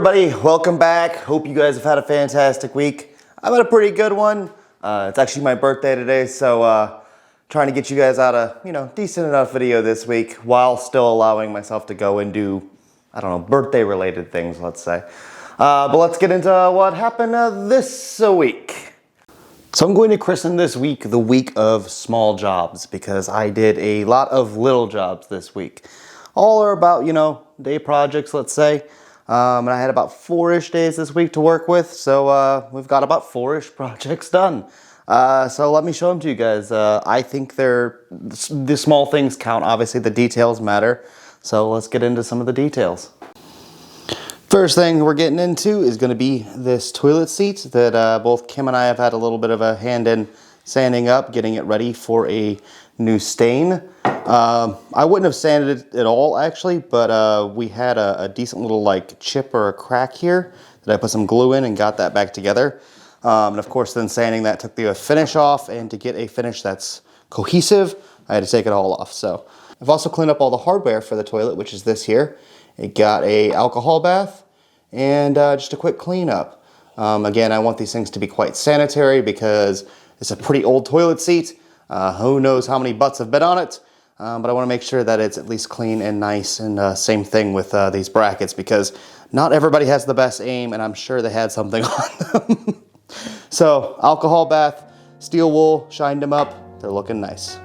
everybody, welcome back. Hope you guys have had a fantastic week. I've had a pretty good one. It's actually my birthday today, so trying to get you guys out a, decent enough video this week while still allowing myself to go and do, birthday related things, let's say. But let's get into what happened this week. So I'm going to christen this week the week of small jobs because I did a lot of little jobs this week. All are about, day projects, let's say. And I had about 4-ish days this week to work with, so we've got about 4-ish projects done. So let me show them to you guys. I think the small things count. Obviously, the details matter. So let's get into some of the details. First thing we're getting into is going to be this toilet seat that both Kim and I have had a little bit of a hand in sanding up, getting it ready for a new stain. I wouldn't have sanded it at all actually, but we had a decent little chip or a crack here that I put some glue in and got that back together. And of course then sanding that took the finish off, and to get a finish that's cohesive, I had to take it all off. So I've also cleaned up all the hardware for the toilet, which is this here. It got a alcohol bath and just a quick cleanup. Again, I want these things to be quite sanitary because it's a pretty old toilet seat. Who knows how many butts have been on it, but I want to make sure that it's at least clean and nice, and same thing with these brackets because not everybody has the best aim, and I'm sure they had something on them. So alcohol bath, steel wool, shined them up, they're looking nice.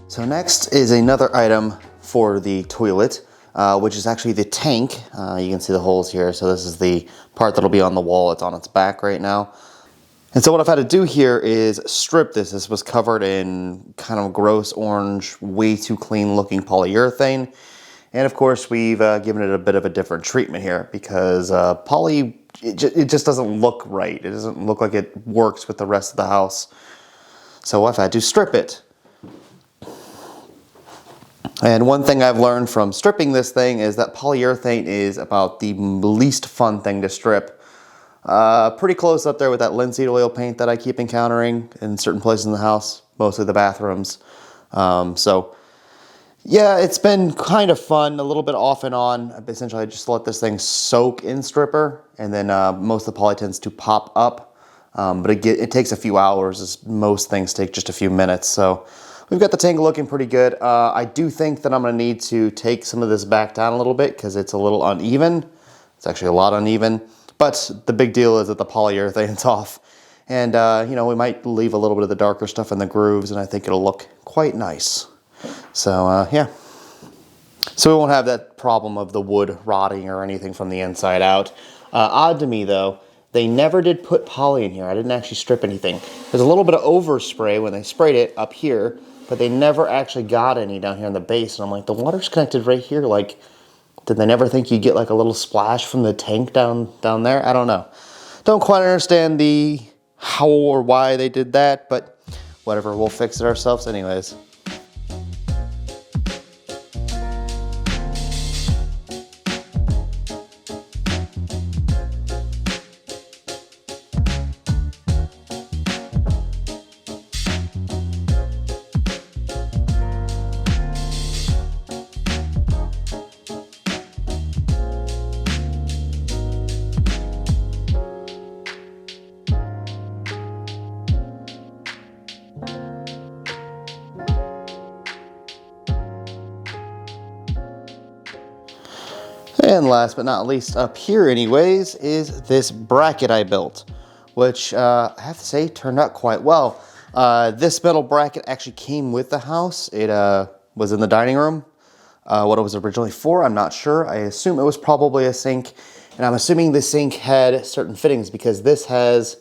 So next is another item for the toilet, which is actually the tank. You can see the holes here. So this is the part that'll be on the wall. It's on its back right now. And so what I've had to do here is strip this. This was covered in kind of gross orange, way too clean looking polyurethane. And of course we've given it a bit of a different treatment here because poly, it just doesn't look right. It doesn't look like it works with the rest of the house. So I've had to strip it. And one thing I've learned from stripping this thing is that polyurethane is about the least fun thing to strip. Pretty close up there with that linseed oil paint that I keep encountering in certain places in the house, mostly the bathrooms. So yeah, it's been kind of fun, a little bit off and on. Essentially I just let this thing soak in stripper, and then most of the poly tends to pop up. But it takes a few hours, as most things take just a few minutes. So we've got the tank looking pretty good. I do think that I'm going to need to take some of this back down a little bit because it's a little uneven. It's actually a lot uneven. But the big deal is that the polyurethane's off. And, we might leave a little bit of the darker stuff in the grooves, and I think it'll look quite nice. So, yeah. So we won't have that problem of the wood rotting or anything from the inside out. Odd to me, though, they never did put poly in here. I didn't actually strip anything. There's a little bit of overspray when they sprayed it up here, but they never actually got any down here in the base. And I'm like, the water's connected right here. Did they never think you'd get a little splash from the tank down there? I don't know. Don't quite understand the how or why they did that, but whatever, we'll fix it ourselves anyways. And last but not least, up here anyways, is this bracket I built, which I have to say turned out quite well. This metal bracket actually came with the house. It was in the dining room. What it was originally for, I'm not sure. I assume it was probably a sink. And I'm assuming this sink had certain fittings because this has,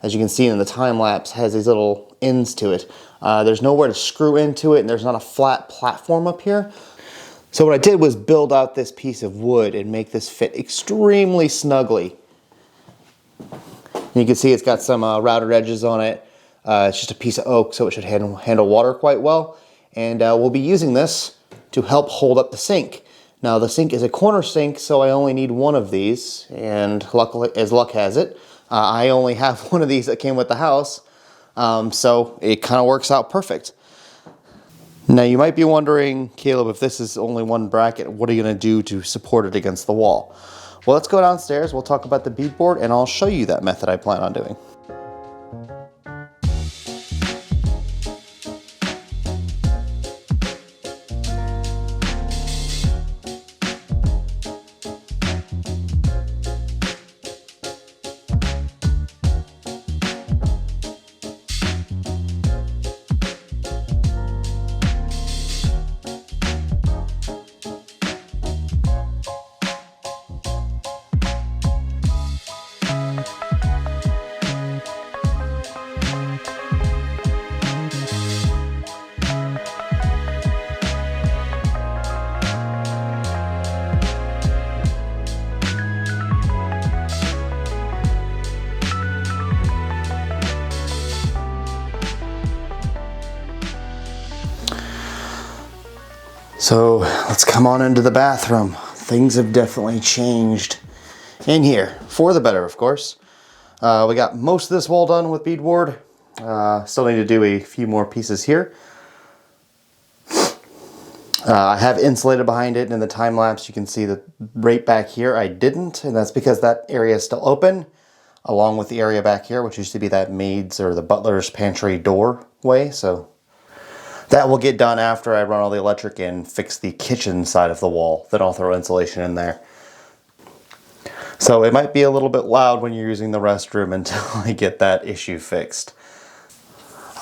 as you can see in the time lapse, has these little ends to it. There's nowhere to screw into it, and there's not a flat platform up here. So what I did was build out this piece of wood and make this fit extremely snugly. And you can see it's got some routed edges on it. It's just a piece of oak, so it should handle water quite well. And we'll be using this to help hold up the sink. Now the sink is a corner sink, so I only need one of these. And luckily, as luck has it, I only have one of these that came with the house. So it kind of works out perfect. Now you might be wondering, Caleb, if this is only one bracket, what are you going to do to support it against the wall? Well, let's go downstairs, we'll talk about the beadboard, and I'll show you that method I plan on doing. So let's come on into the bathroom. Things have definitely changed in here, for the better, of course. We got most of this wall done with beadboard. Still need to do a few more pieces here. I have insulated behind it, and in the time lapse you can see that right back here I didn't, and that's because that area is still open, along with the area back here, which used to be that maid's or the butler's pantry doorway. So that will get done after I run all the electric and fix the kitchen side of the wall. Then I'll throw insulation in there. So it might be a little bit loud when you're using the restroom until I get that issue fixed.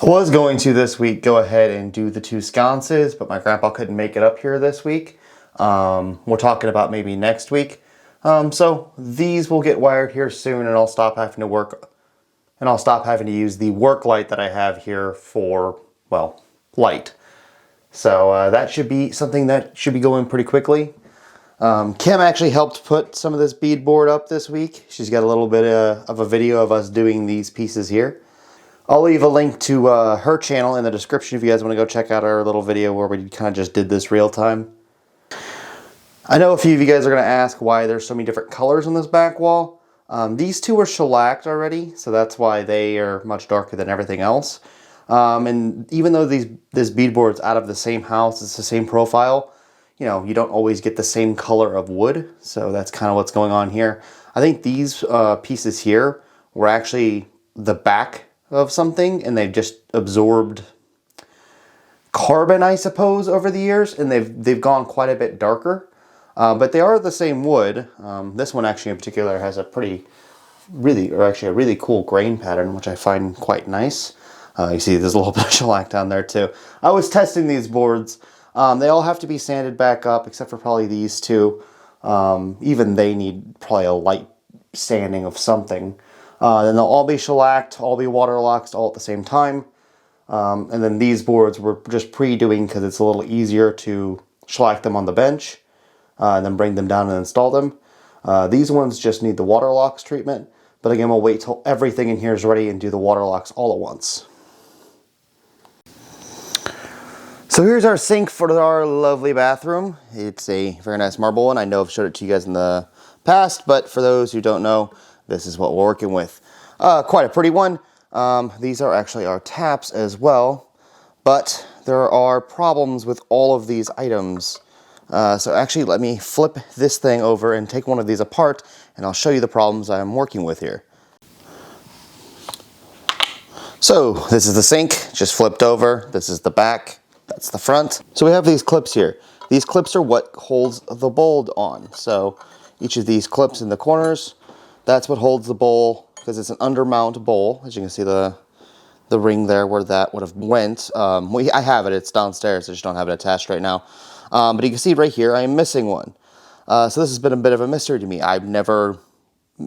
I was going to this week go ahead and do the 2 sconces, but my grandpa couldn't make it up here this week. We're talking about maybe next week. So these will get wired here soon, and I'll stop having to work, and I'll stop having to use the work light that I have here for, well, light. So that should be something that should be going pretty quickly. Kim actually helped put some of this beadboard up this week. She's got a little bit of a video of us doing these pieces here. I'll leave a link to her channel in the description if you guys want to go check out our little video where we kind of just did this real time. I know a few of you guys are going to ask why there's so many different colors on this back wall. These 2 are shellacked already, so that's why they are much darker than everything else. And even though this beadboard's out of the same house, it's the same profile, you know, you don't always get the same color of wood. So that's kind of what's going on here. I think these pieces here were actually the back of something, and they've just absorbed carbon, I suppose, over the years, and they've gone quite a bit darker. But they are the same wood. This one actually in particular has a a really cool grain pattern, which I find quite nice. You see there's a little bit of shellac down there too. I was testing these boards. They all have to be sanded back up, except for probably these 2. Even they need probably a light sanding of something. Then they'll all be shellacked, all be waterlocked, all at the same time. And then these boards we're just pre-doing because it's a little easier to shellac them on the bench, and then bring them down and install them. These ones just need the water locks treatment. But again, we'll wait till everything in here is ready and do the water locks all at once. So here's our sink for our lovely bathroom. It's a very nice marble one. I know I've showed it to you guys in the past, but for those who don't know, this is what we're working with. Quite a pretty one. These are actually our taps as well, but there are problems with all of these items. So actually let me flip this thing over and take one of these apart, and I'll show you the problems I'm working with here. So this is the sink, just flipped over. This is the back. That's the front. So we have these clips here. These clips are what holds the bowl on. So each of these clips in the corners, that's what holds the bowl, because it's an undermount bowl. As you can see the ring there where that would have went. I have it, it's downstairs, I just don't have it attached right now. But you can see right here, I'm missing one. So this has been a bit of a mystery to me. I've never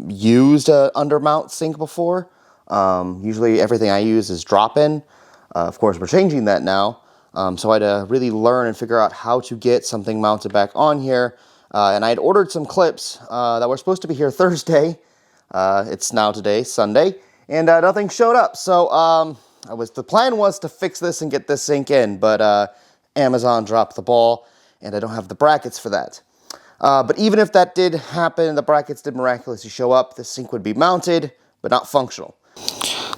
used an undermount sink before. Usually everything I use is drop-in. Of course, we're changing that now. So I had to really learn and figure out how to get something mounted back on here. And I had ordered some clips that were supposed to be here Thursday. It's now today, Sunday, and nothing showed up. So the plan was to fix this and get this sink in, but Amazon dropped the ball, and I don't have the brackets for that. But even if that did happen and the brackets did miraculously show up, the sink would be mounted, but not functional.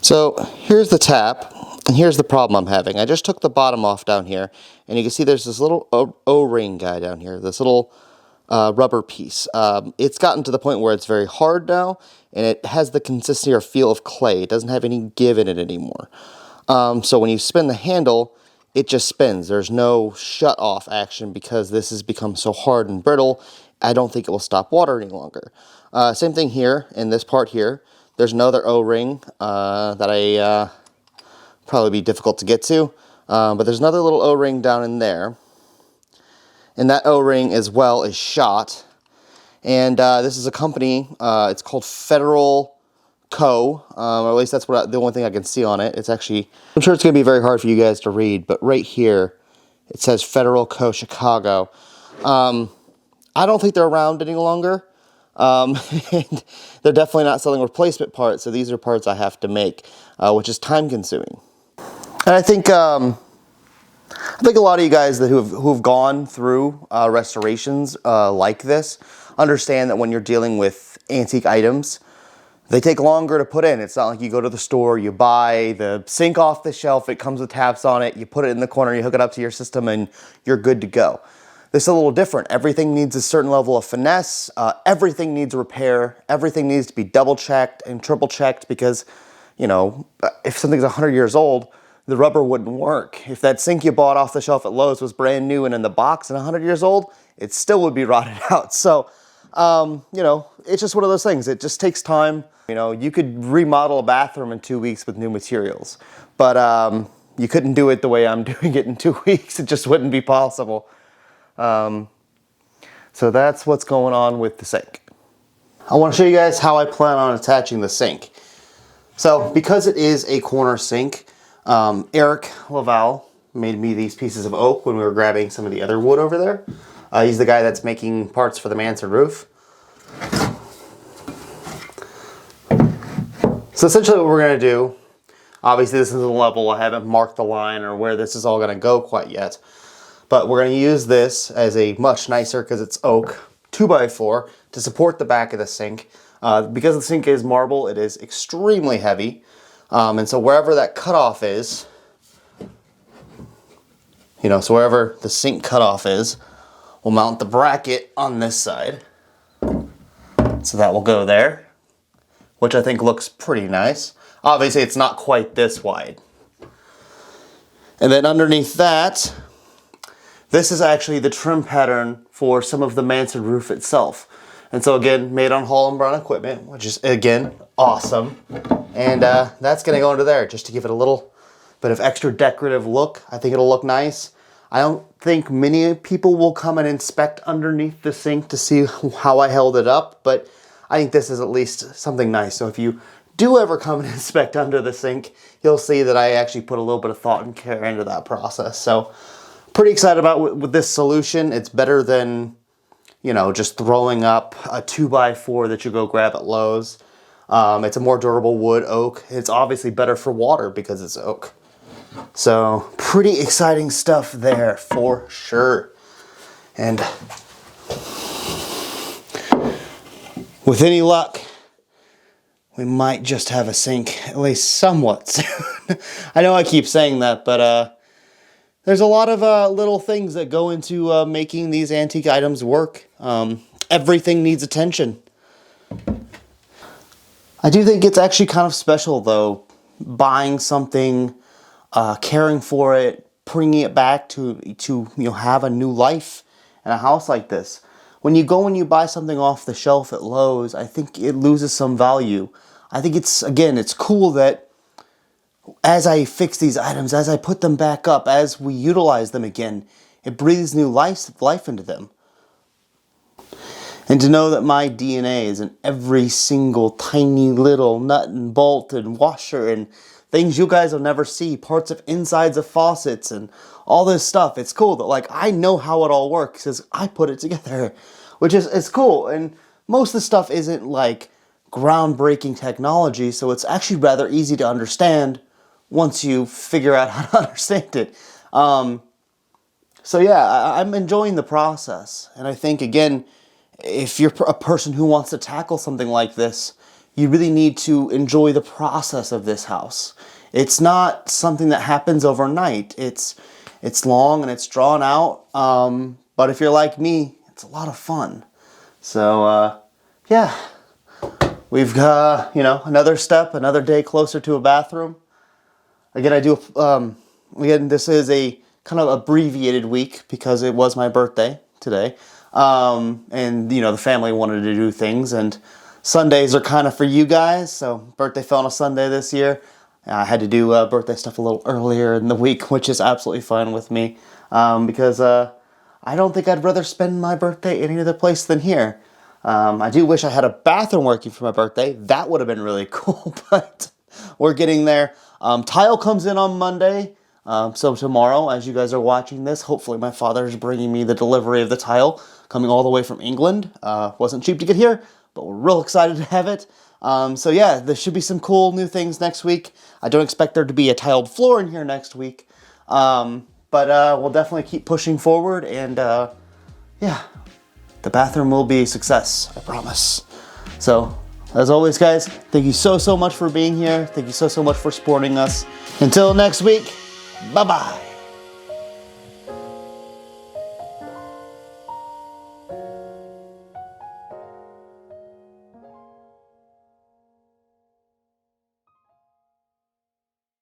So here's the tap, and here's the problem I'm having. I just took the bottom off down here, and you can see there's this little O-ring guy down here, this little rubber piece. It's gotten to the point where it's very hard now, and it has the consistency or feel of clay. It doesn't have any give in it anymore. So when you spin the handle, it just spins. There's no shut-off action because this has become so hard and brittle, I don't think it will stop water any longer. Same thing here, in this part here. There's another O-ring that I probably be difficult to get to, but there's another little O-ring down in there. And that O-ring as well is shot. And this is a company, it's called Federal Co. Or at least that's the only thing I can see on it. It's actually, I'm sure it's going to be very hard for you guys to read, but right here it says Federal Co. Chicago. I don't think they're around any longer. And they're definitely not selling replacement parts, so these are parts I have to make, which is time consuming. And I think a lot of you guys who've gone through restorations like this understand that when you're dealing with antique items, they take longer to put in. It's not like you go to the store, you buy the sink off the shelf, it comes with taps on it, you put it in the corner, you hook it up to your system, and you're good to go. This is a little different. Everything needs a certain level of finesse. Everything needs repair. Everything needs to be double-checked and triple-checked because, you know, if something's 100 years old, the rubber wouldn't work. If that sink you bought off the shelf at Lowe's was brand new and in the box and 100 years old, it still would be rotted out. So, you know, it's just one of those things. It just takes time. You know, you could remodel a bathroom in 2 weeks with new materials, but you couldn't do it the way I'm doing it in 2 weeks. It just wouldn't be possible. So that's what's going on with the sink. I want to show you guys how I plan on attaching the sink. So because it is a corner sink, Eric Laval made me these pieces of oak when we were grabbing some of the other wood over there. He's the guy that's making parts for the Mansard roof. So essentially what we're going to do, obviously this is a level, I haven't marked the line or where this is all going to go quite yet. But we're going to use this as a much nicer, because it's oak, 2x4 to support the back of the sink. Because the sink is marble, it is extremely heavy. And so wherever that cutoff is, you know, so wherever the sink cutoff is, we'll mount the bracket on this side. So that will go there, which I think looks pretty nice. Obviously it's not quite this wide. And then underneath that, this is actually the trim pattern for some of the Mansard roof itself. And so again, made on Hall & Brown equipment, which is again, awesome. And that's gonna go into there just to give it a little bit of extra decorative look. I think it'll look nice. I don't think many people will come and inspect underneath the sink to see how I held it up, but I think this is at least something nice. So if you do ever come and inspect under the sink, you'll see that I actually put a little bit of thought and care into that process. So pretty excited about with this solution. It's better than, you know, just throwing up a 2x4 that you go grab at Lowe's. It's a more durable wood, oak. It's obviously better for water because it's oak. So pretty exciting stuff there for sure. And with any luck, we might just have a sink at least somewhat soon. I know I keep saying that, but there's a lot of little things that go into making these antique items work. Everything needs attention. I do think it's actually kind of special, though, buying something, caring for it, bringing it back to you know, have a new life in a house like this. When you go and you buy something off the shelf at Lowe's, I think it loses some value. I think it's, again, it's cool that as I fix these items, as I put them back up, as we utilize them again, it breathes new life into them. And to know that my DNA is in every single tiny little nut and bolt and washer and things you guys will never see, parts of insides of faucets and all this stuff. It's cool that like I know how it all works because I put it together, which is it's cool. And most of the stuff isn't like groundbreaking technology, so it's actually rather easy to understand once you figure out how to understand it. So yeah, I'm enjoying the process. And I think, again, if you're a person who wants to tackle something like this, you really need to enjoy the process of this house. It's not something that happens overnight. It's long and it's drawn out. But if you're like me, it's a lot of fun. So yeah, we've got, another step, another day closer to a bathroom. Again, again, this is a kind of abbreviated week because it was my birthday today. And the family wanted to do things, and Sundays are kind of for you guys. So birthday fell on a Sunday this year. I had to do birthday stuff a little earlier in the week, which is absolutely fine with me. Because I don't think I'd rather spend my birthday any other place than here. I do wish I had a bathroom working for my birthday. That would have been really cool, but we're getting there. Tile comes in on Monday. So tomorrow, as you guys are watching this, hopefully my father is bringing me the delivery of the tile coming all the way from England. Wasn't cheap to get here, but we're real excited to have it. So yeah, there should be some cool new things next week. I don't expect there to be a tiled floor in here next week. But we'll definitely keep pushing forward, and yeah, the bathroom will be a success, I promise. So, as always, guys, thank you so much for being here. Thank you so much for supporting us. Until next week, bye-bye.